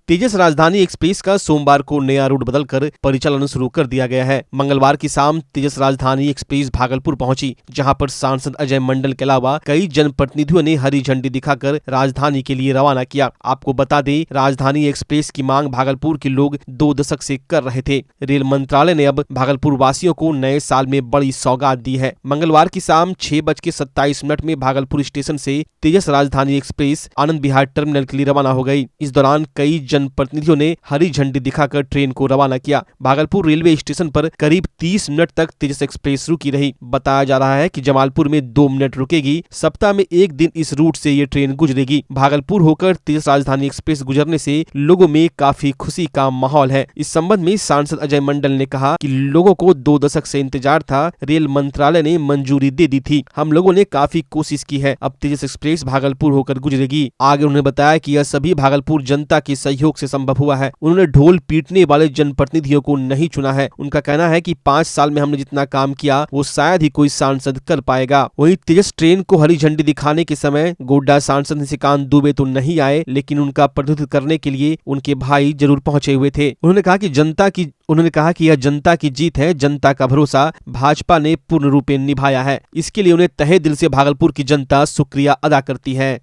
तेजस राजधानी एक्सप्रेस का सोमवार को नया रूट बदलकर परिचालन शुरू कर दिया गया है। मंगलवार की शाम तेजस राजधानी एक्सप्रेस भागलपुर पहुंची, जहां पर सांसद अजय मंडल के अलावा कई जनप्रतिनिधियों ने हरी झंडी दिखाकर राजधानी के लिए रवाना किया। आपको बता दें, राजधानी एक्सप्रेस की मांग भागलपुर के लोग 2 दशक से कर रहे थे। रेल मंत्रालय ने अब भागलपुर वासियों को नए साल में बड़ी सौगात दी है। मंगलवार की शाम 6:27 में भागलपुर स्टेशन से तेजस राजधानी एक्सप्रेस आनंद विहार टर्मिनल के लिए रवाना हो गई। इस दौरान कई जनप्रतिनिधियों ने हरी झंडी दिखाकर ट्रेन को रवाना किया। भागलपुर रेलवे स्टेशन पर करीब 30 मिनट तक तेजस एक्सप्रेस रुकी रही। बताया जा रहा है कि जमालपुर में 2 मिनट रुकेगी। सप्ताह में एक दिन इस रूट से ये ट्रेन गुजरेगी। भागलपुर होकर तेजस राजधानी एक्सप्रेस गुजरने से लोगों में काफी खुशी का माहौल है। इस संबंध में सांसद अजय मंडल ने कहा कि लोगों को 2 दशक से इंतजार था, रेल मंत्रालय ने मंजूरी दे दी थी। हम लोगों ने काफी कोशिश की है, अब तेजस एक्सप्रेस भागलपुर होकर गुजरेगी। आगे उन्होंने बताया कि यह सभी भागलपुर जनता के सहयोग से संभव हुआ है। उन्होंने ढोल पीटने वाले जनप्रतिनिधियों को नहीं चुना है। उनका कहना है कि 5 साल में हमने जितना काम किया वो शायद ही कोई सांसद कर पाएगा। वहीं तेजस ट्रेन को हरी झंडी दिखाने के समय गोड्डा सांसद निशिकांत दुबे तो नहीं आए, लेकिन उनका प्रतिनिधित्व करने के लिए उनके भाई जरूर पहुंचे हुए थे। उन्होंने कहा कि यह जनता की जीत है। जनता का भरोसा भाजपा ने पूर्ण रूपेण निभाया है। इसके लिए उन्हें तहे दिल से भागलपुर की जनता शुक्रिया अदा करती है।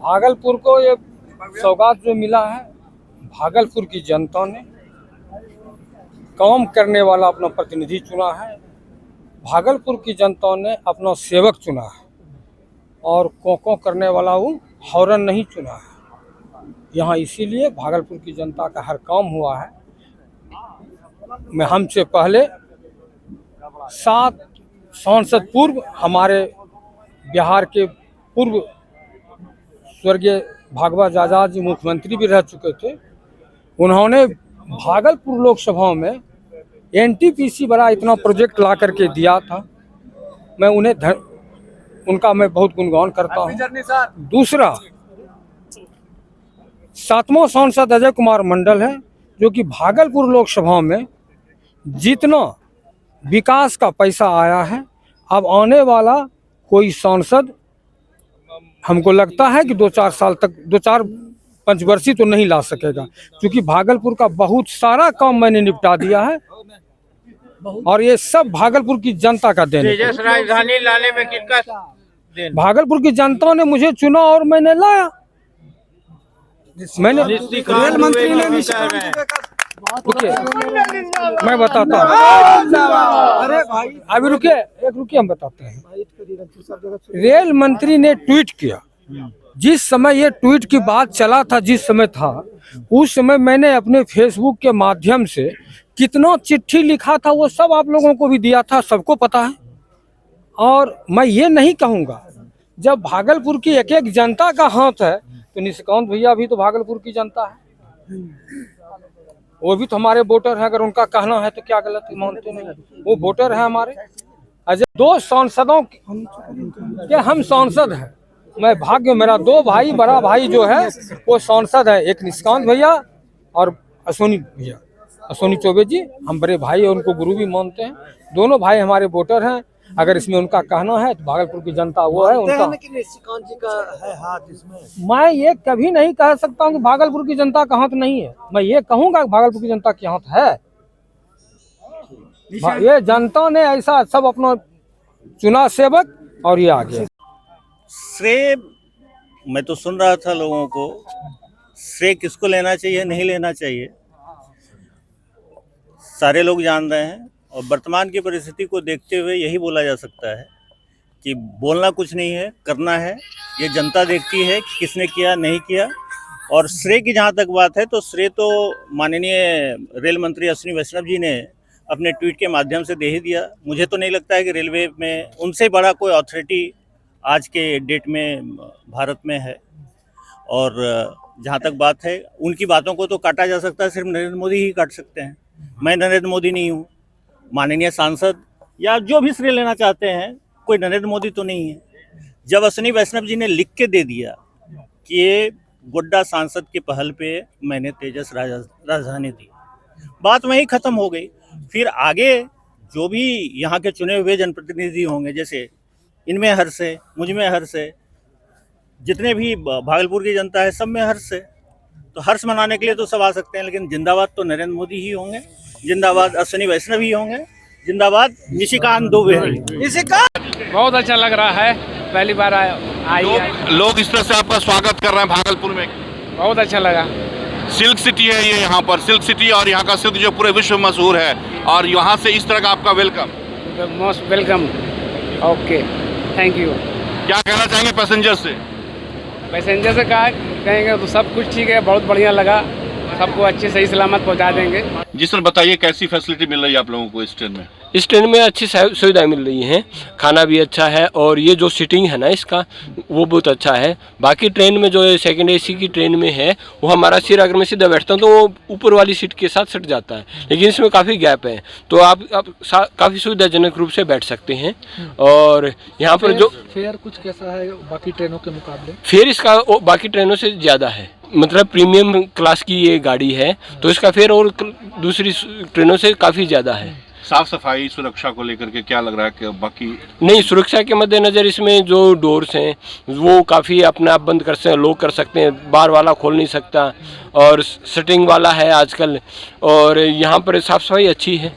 भागलपुर को ये सौगात जो मिला है, भागलपुर की जनता ने काम करने वाला अपना प्रतिनिधि चुना है। भागलपुर की जनता ने अपना सेवक चुना है और कों करने वाला वो हॉर्न नहीं चुना है। यहाँ इसीलिए भागलपुर की जनता का हर काम हुआ है। मैं हमसे पहले 7 सांसद पूर्व हमारे बिहार के पूर्व स्वर्गीय भागवत आजाद जी मुख्यमंत्री भी रह चुके थे। उन्होंने भागलपुर लोकसभा में एनटीपीसी बड़ा इतना प्रोजेक्ट ला करके दिया था। मैं उनका मैं बहुत गुणगान करता हूँ। दूसरा 7वां सांसद अजय कुमार मंडल है, जो कि भागलपुर लोकसभा में जितना विकास का पैसा आया है, अब आने वाला कोई सांसद हमको लगता है कि 2-4 साल तक 2-4 पंचवर्षीय तो नहीं ला सकेगा, क्योंकि भागलपुर का बहुत सारा काम मैंने निपटा दिया है और ये सब भागलपुर की जनता का देन है। तेजस राजधानी लाने में किसका देन? भागलपुर की जनता ने मुझे चुना और मैंने लाया। मैंने रेल मंत्री ने मैं बताता हूँ, अरे भाई अभी रुकिए हम बताते हैं। रेल मंत्री ने ट्वीट किया। जिस समय ये ट्वीट की बात चला था, जिस समय था, उस समय मैंने अपने फेसबुक के माध्यम से कितना चिट्ठी लिखा था वो सब आप लोगों को भी दिया था, सबको पता है। और मैं ये नहीं कहूँगा, जब भागलपुर की एक एक जनता का हाथ है तो निशिकांत भैया भी तो भागलपुर की जनता है, वो भी तो हमारे वोटर हैं। अगर उनका कहना है तो क्या गलत मानते नहीं, वो वोटर है हमारे। अजय 2 सांसदों के हम सांसद हैं। मैं भाग्य, मेरा 2 भाई, बड़ा भाई जो है वो सांसद है, एक निशिकांत भैया और अश्विनी चौबे जी। हम बड़े भाई और उनको गुरु भी मानते हैं। दोनों भाई हमारे वोटर हैं। अगर इसमें उनका कहना है तो भागलपुर की जनता वो है उनका। निशिकांत जी का है हाथ इसमें। मैं ये कभी नहीं कह सकता हूँ कि भागलपुर की जनता का हाथ नहीं है। मैं ये कहूँगा कि भागलपुर की जनता के हाथ है। ये जनता ने ऐसा सब अपना चुना सेवक और ये आ गया। श्रेय मैं तो सुन रहा था लोगों को, श्रेय किसको लेना चाहिए नहीं लेना चाहिए सारे लोग जान रहे हैं। और वर्तमान की परिस्थिति को देखते हुए यही बोला जा सकता है कि बोलना कुछ नहीं है, करना है। ये जनता देखती है कि किसने किया नहीं किया। और श्रेय की जहाँ तक बात है तो श्रेय तो माननीय रेल मंत्री अश्विनी वैष्णव जी ने अपने ट्वीट के माध्यम से दे ही दिया। मुझे तो नहीं लगता है कि रेलवे में उनसे बड़ा कोई अथॉरिटी आज के डेट में भारत में है। और जहाँ तक बात है, उनकी बातों को तो काटा जा सकता है, सिर्फ नरेंद्र मोदी ही काट सकते हैं। मैं नरेंद्र मोदी नहीं हूँ। माननीय सांसद या जो भी श्रेय लेना चाहते हैं, कोई नरेंद्र मोदी तो नहीं है। जब अश्विनी वैष्णव जी ने लिख के दे दिया कि ये गोड्डा सांसद की पहल पे मैंने तेजस राजधानी दी, बात वहीं ख़त्म हो गई। फिर आगे जो भी यहाँ के चुने हुए जनप्रतिनिधि होंगे, जैसे इनमें हर्ष है, मुझ में हर्ष है, जितने भी भागलपुर की जनता है सब में हर्ष है। तो हर्ष मनाने के लिए तो सब आ सकते हैं, लेकिन जिंदाबाद तो नरेंद्र मोदी ही होंगे, जिंदाबाद अश्विनी वैष्णव ही होंगे, जिंदाबाद निशिकांत दुबे। बहुत अच्छा लग रहा है, पहली बार लोग इस तरह से आपका स्वागत कर रहे हैं भागलपुर में, बहुत अच्छा लगा। सिल्क सिटी है ये, यहाँ पर सिल्क सिटी और यहाँ का सिल्क जो पूरे विश्व में मशहूर है, और यहाँ से इस तरह का आपका welcome. Most welcome. Okay, thank you. क्या कहना चाहेंगे पैसेंजर से? पैसेंजर से कहा कहेंगे तो सब कुछ ठीक है, बहुत बढ़िया लगा, सबको अच्छे सही सलामत पहुंचा देंगे। जिस तरह बताइए कैसी फैसिलिटी मिल रही है आप लोगों को इस ट्रेन में? इस ट्रेन में अच्छी सुविधाएं मिल रही हैं, खाना भी अच्छा है और ये जो सीटिंग है ना इसका वो बहुत अच्छा है। बाकी ट्रेन में जो सेकंड एसी की ट्रेन में है वो हमारा सिर अगर मैं सीधा बैठता हूँ तो वो ऊपर वाली सीट के साथ सट जाता है, लेकिन इसमें काफ़ी गैप है, तो आप काफ़ी सुविधाजनक रूप से बैठ सकते हैं। और यहाँ पर जो फेयर कुछ कैसा है बाकी ट्रेनों के मुकाबले? फेयर इसका बाकी ट्रेनों से ज़्यादा है, मतलब प्रीमियम क्लास की ये गाड़ी है तो इसका फेयर और दूसरी ट्रेनों से काफ़ी ज़्यादा है। साफ सफाई सुरक्षा को लेकर के क्या लग रहा है कि बाकी? नहीं, सुरक्षा के मद्देनज़र इसमें जो डोर्स हैं वो काफ़ी अपने आप बंद कर सकते हैं, लॉक कर सकते हैं, बार वाला खोल नहीं सकता, और सेटिंग वाला है आजकल, और यहाँ पर साफ सफाई अच्छी है।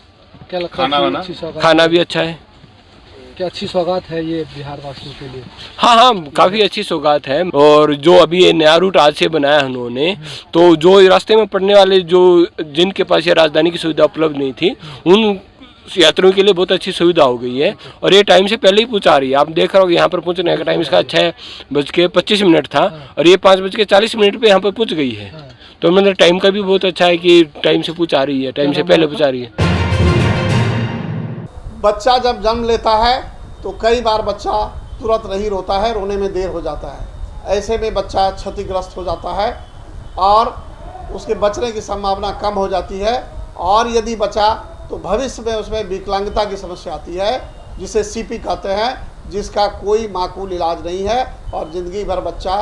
क्या लगता है खाना भी अच्छा है। क्या अच्छी सौगात है ये बिहार वासियों के लिए? हाँ, काफ़ी अच्छी सौगात है। और जो अभी ये नया रूट आज से बनाया उन्होंने, तो जो रास्ते में पड़ने वाले जो जिनके पास ये राजधानी की सुविधा उपलब्ध नहीं थी उन यात्रियों के लिए बहुत अच्छी सुविधा हो गई है, और ये टाइम से पहले ही पहुंचा रही है। आप देख रहे हो यहाँ पर पहुंचने का टाइम इसका 6:25 था और ये 5:40 पे यहाँ पर पहुंच गई है, तो मतलब टाइम का भी बहुत अच्छा है कि टाइम से पहुंचा रही है, टाइम से पहले पहुंचा रही है। बच्चा जब जन्म लेता है तो कई बार बच्चा तुरंत नहीं रोता है, रोने में देर हो जाता है। ऐसे में बच्चा क्षतिग्रस्त हो जाता है और उसके बचने की संभावना कम हो जाती है, और यदि बचा तो भविष्य में उसमें विकलांगता की समस्या आती है, जिसे सीपी कहते हैं, जिसका कोई माकूल इलाज नहीं है और ज़िंदगी भर बच्चा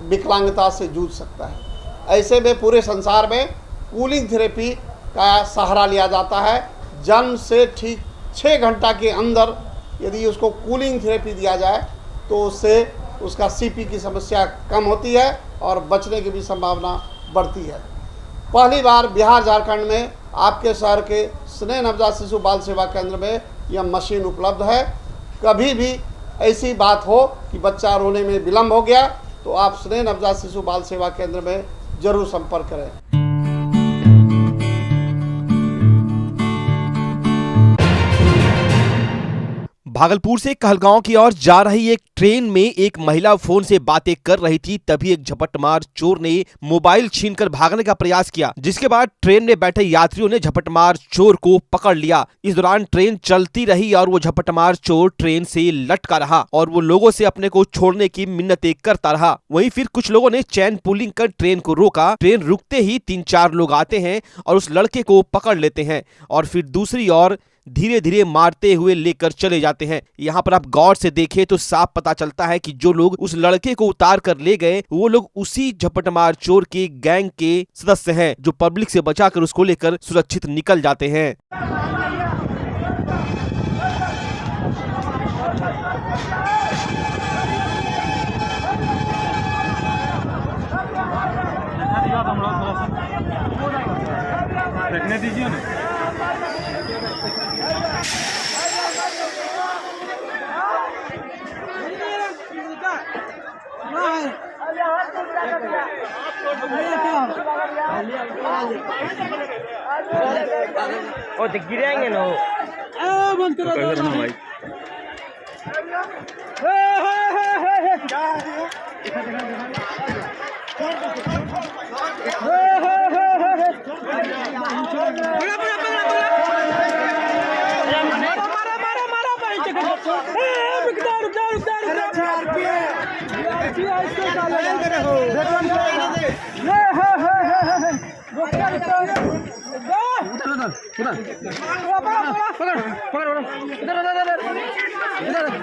विकलांगता से जूझ सकता है। ऐसे में पूरे संसार में कूलिंग थेरेपी का सहारा लिया जाता है। जन्म से ठीक 6 घंटा के अंदर यदि उसको कूलिंग थेरेपी दिया जाए तो उससे उसका सीपी की समस्या कम होती है और बचने की भी संभावना बढ़ती है। पहली बार बिहार झारखंड में आपके शहर के स्नेह नवजात शिशु बाल सेवा केंद्र में यह मशीन उपलब्ध है। कभी भी ऐसी बात हो कि बच्चा रोने में विलम्ब हो गया तो आप स्नेह नवजात शिशु बाल सेवा केंद्र में जरूर संपर्क करें। भागलपुर से कहलगांव की ओर जा रही एक ट्रेन में एक महिला फोन से बातें कर रही थी, तभी एक झपटमार चोर ने मोबाइल छीनकर भागने का प्रयास किया, जिसके बाद ट्रेन में बैठे यात्रियों ने झपटमार चोर को पकड़ लिया। इस दौरान ट्रेन चलती रही और वो झपटमार चोर ट्रेन से लटका रहा और वो लोगों से अपने को छोड़ने की मिन्नतें करता रहा। वहीं फिर कुछ लोगों ने चैन पुलिंग कर ट्रेन को रोका। ट्रेन रुकते ही 3-4 लोग आते हैं और उस लड़के को पकड़ लेते हैं और फिर दूसरी ओर धीरे धीरे मारते हुए लेकर चले जाते हैं। यहाँ पर आप गौर से देखें तो साफ पता चलता है कि जो लोग उस लड़के को उतार कर ले गए वो लोग उसी झपटमार चोर के गैंग के सदस्य हैं, जो पब्लिक से बचाकर उसको लेकर सुरक्षित निकल जाते हैं। देखने दीजिए ना। ओ तो गिरेंगे ना बंद करो ना भाई।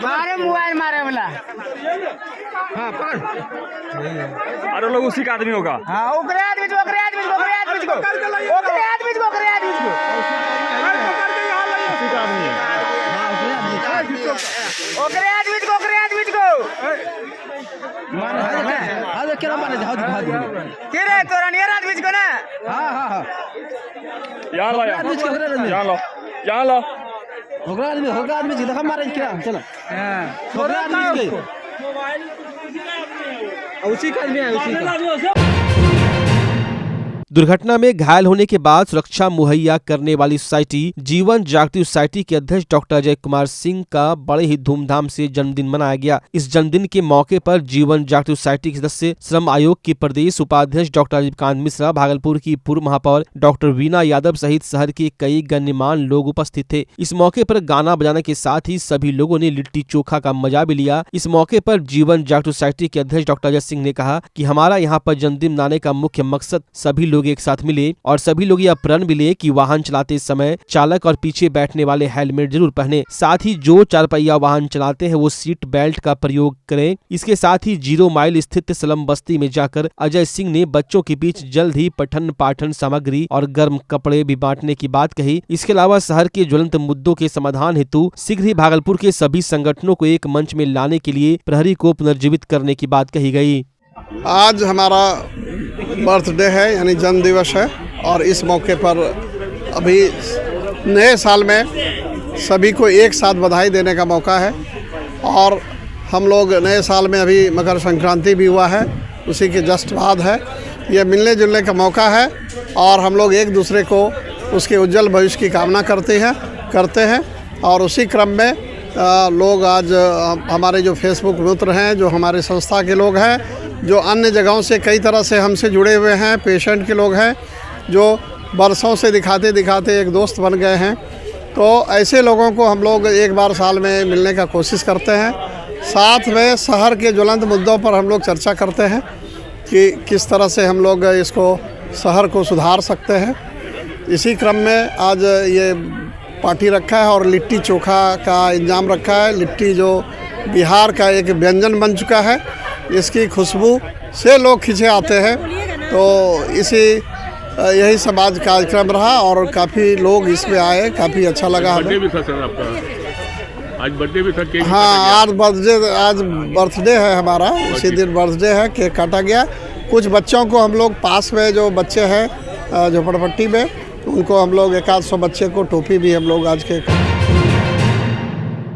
मारे मोबाइल मारे वाला। हाँ पकड़। अरे लोग उसी का आदमी होगा। हाँ ओकरे आदमी को ओकरे आदमी को ओकरे आदमी को ओकरे आदमी को ओकरे आदमी को उसी का आदमी है। ओकरे आदमी को ओकरे आदमी को मार क्या मारे तेरे तोरा नियर आदमी को ना यहाँ लो यहाँ लो यहाँ लो होगा आदमी जी देखा मारे क्या चलो उसी का आदमी है उसी का। दुर्घटना में घायल होने के बाद सुरक्षा मुहैया करने वाली सोसाइटी जीवन जागृति सोसाइटी के अध्यक्ष डॉक्टर अजय कुमार सिंह का बड़े ही धूमधाम से जन्मदिन मनाया गया। इस जन्मदिन के मौके पर जीवन जागृति सोसाइटी के सदस्य, श्रम आयोग के प्रदेश उपाध्यक्ष डॉक्टर अजीब कांत मिश्रा, भागलपुर की पूर्व महापौर डॉक्टर वीना यादव सहित शहर के कई गण्यमान्य लोग उपस्थित थे। इस मौके पर गाना बजाने के साथ ही सभी लोगों ने लिट्टी चोखा का मजा भी लिया। इस मौके पर जीवन जागृति सोसाइटी के अध्यक्ष डॉक्टर अजय सिंह ने कहा कि हमारा यहाँ पर जन्मदिन मनाने का मुख्य मकसद सभी लोग एक साथ मिले और सभी लोग यह प्रण भी ले कि वाहन चलाते समय चालक और पीछे बैठने वाले हेलमेट जरूर पहने। साथ ही जो 4 पहिया वाहन चलाते हैं वो सीट बेल्ट का प्रयोग करें। इसके साथ ही 0 माइल स्थित सलम बस्ती में जाकर अजय सिंह ने बच्चों के बीच जल्द ही पठन पाठन सामग्री और गर्म कपड़े भी बांटने की बात कही। इसके अलावा शहर के ज्वलंत मुद्दों के समाधान हेतु शीघ्र ही भागलपुर के सभी संगठनों को एक मंच में लाने के लिए प्रहरी को पुनर्जीवित करने की बात कही गई। आज हमारा बर्थडे है यानी जन्म दिवस है और इस मौके पर अभी नए साल में सभी को एक साथ बधाई देने का मौका है और हम लोग नए साल में अभी मकर संक्रांति भी हुआ है, उसी के जस्ट बाद है। ये मिलने जुलने का मौका है और हम लोग एक दूसरे को उसके उज्जवल भविष्य की कामना करते हैं और उसी क्रम में लोग आज हमारे जो फेसबुक मित्र हैं, जो हमारे संस्था के लोग हैं, जो अन्य जगहों से कई तरह से हमसे जुड़े हुए हैं, पेशेंट के लोग हैं जो बरसों से दिखाते दिखाते एक दोस्त बन गए हैं, तो ऐसे लोगों को हम लोग एक बार साल में मिलने का कोशिश करते हैं। साथ में शहर के ज्वलंत मुद्दों पर हम लोग चर्चा करते हैं कि किस तरह से हम लोग इसको शहर को सुधार सकते हैं। इसी क्रम में आज ये पार्टी रखा है और लिट्टी चोखा का इंतजाम रखा है। लिट्टी जो बिहार का एक व्यंजन बन चुका है, इसकी खुशबू से लोग खिंचे आते हैं, तो यही सब आज कार्यक्रम रहा और काफ़ी लोग इसमें आए, काफ़ी अच्छा लगा हमें। भी था सर आपका, आज बर्थडे भी था, केक हाँ आज बर्थडे है हमारा, उसी दिन बर्थडे है, केक काटा गया। कुछ बच्चों को हम लोग पास में जो बच्चे हैं झोपड़पट्टी में, उनको हम लोग 100 बच्चे को टोपी भी हम लोग आज के।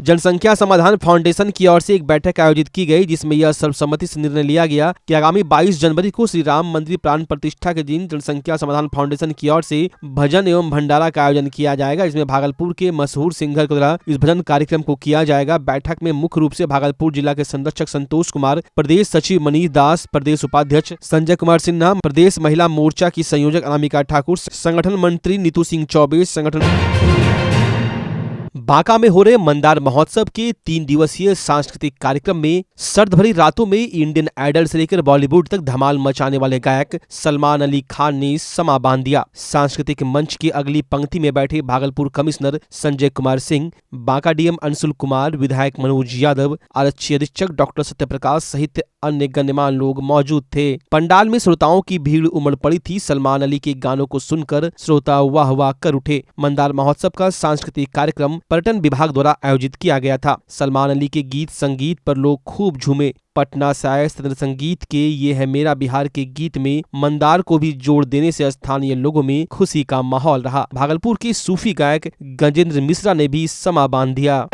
जनसंख्या समाधान फाउंडेशन की ओर से एक बैठक आयोजित की गई, जिसमें यह सर्वसम्मति से निर्णय लिया गया कि आगामी 22 जनवरी को श्री राम मंदिर प्राण प्रतिष्ठा के दिन जनसंख्या समाधान फाउंडेशन की ओर से भजन एवं भंडारा का आयोजन किया जाएगा। इसमें भागलपुर के मशहूर सिंगर के द्वारा इस भजन कार्यक्रम को किया जाएगा। बैठक में मुख्य रूप से भागलपुर जिला के संरक्षक संतोष कुमार, प्रदेश सचिव मनीष दास, प्रदेश उपाध्यक्ष संजय कुमार सिन्हा, प्रदेश महिला मोर्चा की संयोजक अनामिका ठाकुर, संगठन मंत्री नीतू सिंह चौबे, संगठन बांका में हो रहे मंदार महोत्सव के 3 दिवसीय सांस्कृतिक कार्यक्रम में सर्द भरी रातों में इंडियन आइडल से लेकर बॉलीवुड तक धमाल मचाने वाले गायक सलमान अली खान ने समा बांध दिया। सांस्कृतिक मंच की अगली पंक्ति में बैठे भागलपुर कमिश्नर संजय कुमार सिंह, बांका डीएम अंशुल कुमार, विधायक मनोज यादव, आरक्षी अधीक्षक डॉक्टर सत्यप्रकाश सहित अन्य गण्यमान्य लोग मौजूद थे। पंडाल में श्रोताओं की भीड़ उमड़ पड़ी थी। सलमान अली के गानों को सुनकर श्रोता वाह वाह कर उठे। मंदार महोत्सव का सांस्कृतिक कार्यक्रम पर्यटन विभाग द्वारा आयोजित किया गया था। सलमान अली के गीत संगीत पर लोग खूब झूमे। पटना से आए सत्र संगीत के ये है मेरा बिहार के गीत में मंदार को भी जोड़ देने से स्थानीय लोगों में खुशी का माहौल रहा। भागलपुर के सूफी गायक गजेंद्र मिश्रा ने भी समा बांध दिया।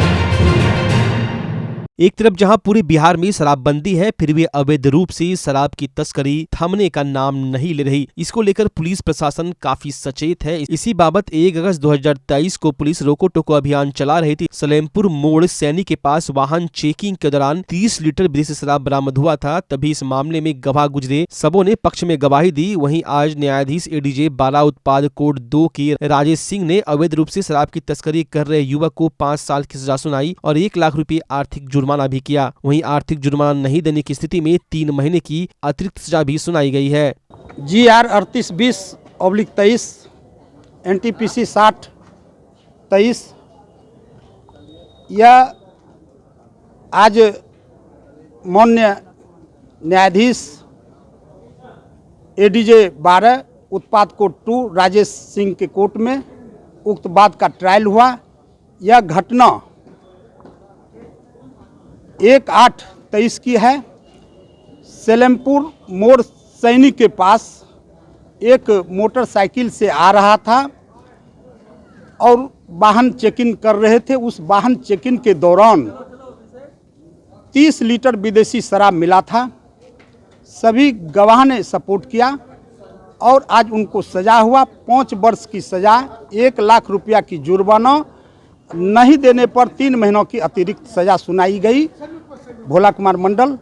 एक तरफ जहां पूरे बिहार में शराबबंदी है, फिर भी अवैध रूप से शराब की तस्करी थमने का नाम नहीं ले रही। इसको लेकर पुलिस प्रशासन काफी सचेत है। इसी बाबत 1 अगस्त 2023 को पुलिस रोको टोको अभियान चला रही थी। सलेमपुर मोड़ सैनी के पास वाहन चेकिंग के दौरान 30 लीटर विदेशी शराब बरामद हुआ था। तभी इस मामले में गवाह गुजरे सबों ने पक्ष में गवाही दी। वहीं आज न्यायाधीश एडीजे 12 उत्पाद कोड 2 के राजेश सिंह ने अवैध रूप से शराब की तस्करी कर रहे युवक को 5 साल की सजा सुनाई और 1 लाख रुपए आर्थिक जुर्माना भी किया। वहीं आर्थिक जुर्माना नहीं देने की स्थिति में 3 महीने की अतिरिक्त सजा भी सुनाई गई है। GR 3820/23 NTPC 6023 यह आज माननीय न्यायाधीश एडीजे 12 उत्पाद कोड 2 राजेश सिंह के कोर्ट में उक्त बात का ट्रायल हुआ। यह घटना 1/8/23 की है। सलेमपुर मोड़ सैनिक के पास एक मोटरसाइकिल से आ रहा था और वाहन चेकिंग कर रहे थे। उस वाहन चेकिंग के दौरान 30 लीटर विदेशी शराब मिला था। सभी गवाह ने सपोर्ट किया और आज उनको सजा हुआ 5 वर्ष की सजा, 1 लाख रुपया की जुर्माना, नहीं देने पर 3 महीनों की अतिरिक्त सजा सुनाई गई। भोला कुमार मंडल।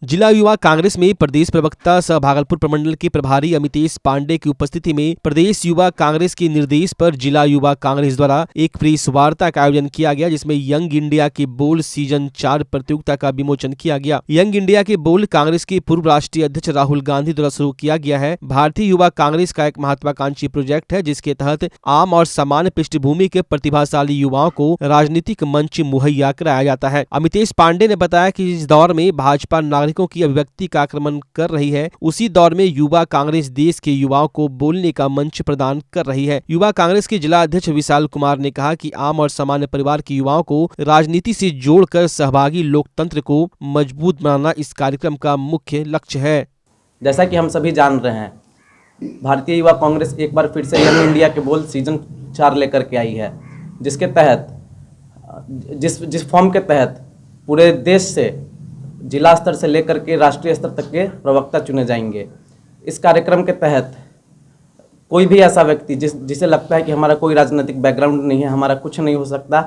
जिला युवा कांग्रेस में प्रदेश प्रवक्ता सह भागलपुर प्रमंडल के प्रभारी अमितेश पांडे की उपस्थिति में प्रदेश युवा कांग्रेस के निर्देश पर जिला युवा कांग्रेस द्वारा एक प्रेस वार्ता का आयोजन किया गया, जिसमें यंग इंडिया के बोल सीजन 4 प्रतियोगिता का विमोचन किया गया। यंग इंडिया के बोल कांग्रेस के पूर्व राष्ट्रीय अध्यक्ष राहुल गांधी द्वारा शुरू किया गया है। भारतीय युवा कांग्रेस का एक महत्वाकांक्षी प्रोजेक्ट है, जिसके तहत आम और सामान्य पृष्ठभूमि के प्रतिभाशाली युवाओं को राजनीतिक मंच मुहैया कराया जाता है। अमितेश पांडे ने बताया कि इस दौर में भाजपा नागरिकों की अभिव्यक्ति का आक्रमण कर रही है, उसी दौर में युवा कांग्रेस देश के युवाओं को बोलने का मंच प्रदान कर रही है। युवा कांग्रेस के जिला अध्यक्ष विशाल कुमार ने कहा कि आम और सामान्य परिवार के युवाओं को राजनीति से जोड़कर सहभागी लोकतंत्र को मजबूत बनाना इस कार्यक्रम का मुख्य लक्ष्य है। जैसा कि हम सभी जान रहे हैं, भारतीय युवा कांग्रेस एक बार फिर से यंग इंडिया के बोल सीजन 4 लेकर के आई है, जिसके तहत जिस फॉर्म के तहत पूरे देश से जिला स्तर से लेकर के राष्ट्रीय स्तर तक के प्रवक्ता चुने जाएंगे। इस कार्यक्रम के तहत कोई भी ऐसा व्यक्ति जिसे लगता है कि हमारा कोई राजनीतिक बैकग्राउंड नहीं है, हमारा कुछ नहीं हो सकता,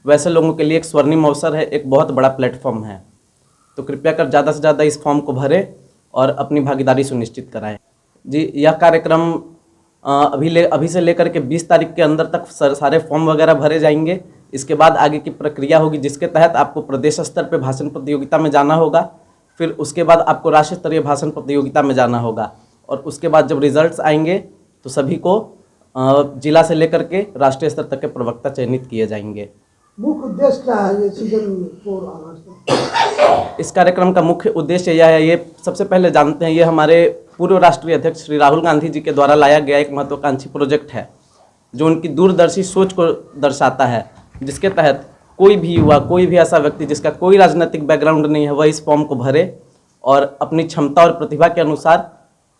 वैसे लोगों के लिए एक स्वर्णिम अवसर है, एक बहुत बड़ा प्लेटफॉर्म है। तो कृपया कर ज़्यादा से ज़्यादा इस फॉर्म को भरें और अपनी भागीदारी सुनिश्चित कराएं। जी, यह कार्यक्रम अभी से लेकर के 20 तारीख के अंदर तक सारे फॉर्म वगैरह भरे जाएंगे। इसके बाद आगे की प्रक्रिया होगी, जिसके तहत आपको प्रदेश स्तर पे भाषण प्रतियोगिता में जाना होगा, फिर उसके बाद आपको राष्ट्रीय स्तरीय भाषण प्रतियोगिता में जाना होगा, और उसके बाद जब रिजल्ट्स आएंगे तो सभी को जिला से लेकर के राष्ट्रीय स्तर तक के प्रवक्ता चयनित किए जाएंगे। मुख्य उद्देश्य क्या है ये सीजन 4? इस कार्यक्रम का मुख्य उद्देश्य यह है, ये सबसे पहले जानते हैं, ये हमारे पूर्व राष्ट्रीय अध्यक्ष श्री राहुल गांधी जी के द्वारा लाया गया एक महत्वाकांक्षी प्रोजेक्ट है, जो उनकी दूरदर्शी सोच को दर्शाता है, जिसके तहत कोई भी युवा, कोई भी ऐसा व्यक्ति जिसका कोई राजनीतिक बैकग्राउंड नहीं है, वह इस फॉर्म को भरे और अपनी क्षमता और प्रतिभा के अनुसार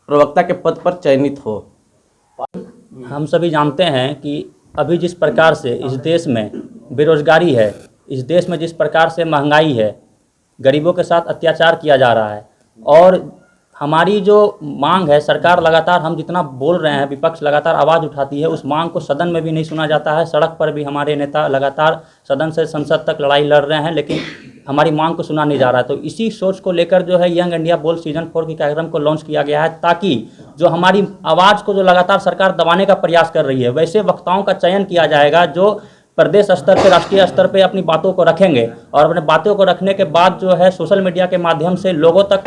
प्रवक्ता के पद पर चयनित हो। हम सभी जानते हैं कि अभी जिस प्रकार से इस देश में बेरोजगारी है, इस देश में जिस प्रकार से महंगाई है, गरीबों के साथ अत्याचार किया जा रहा है, और हमारी जो मांग है, सरकार लगातार, हम जितना बोल रहे हैं, विपक्ष लगातार आवाज़ उठाती है, उस मांग को सदन में भी नहीं सुना जाता है। सड़क पर भी हमारे नेता लगातार सदन से संसद तक लड़ाई लड़ रहे हैं, लेकिन हमारी मांग को सुना नहीं जा रहा है। तो इसी सोच को लेकर जो है यंग इंडिया बोल सीजन 4 के कार्यक्रम को लॉन्च किया गया है, ताकि जो हमारी आवाज़ को जो लगातार सरकार दबाने का प्रयास कर रही है, वैसे वक्ताओं का चयन किया जाएगा जो प्रदेश स्तर पे, राष्ट्रीय स्तर पे अपनी बातों को रखेंगे, और अपने बातों को रखने के बाद जो है सोशल मीडिया के माध्यम से लोगों तक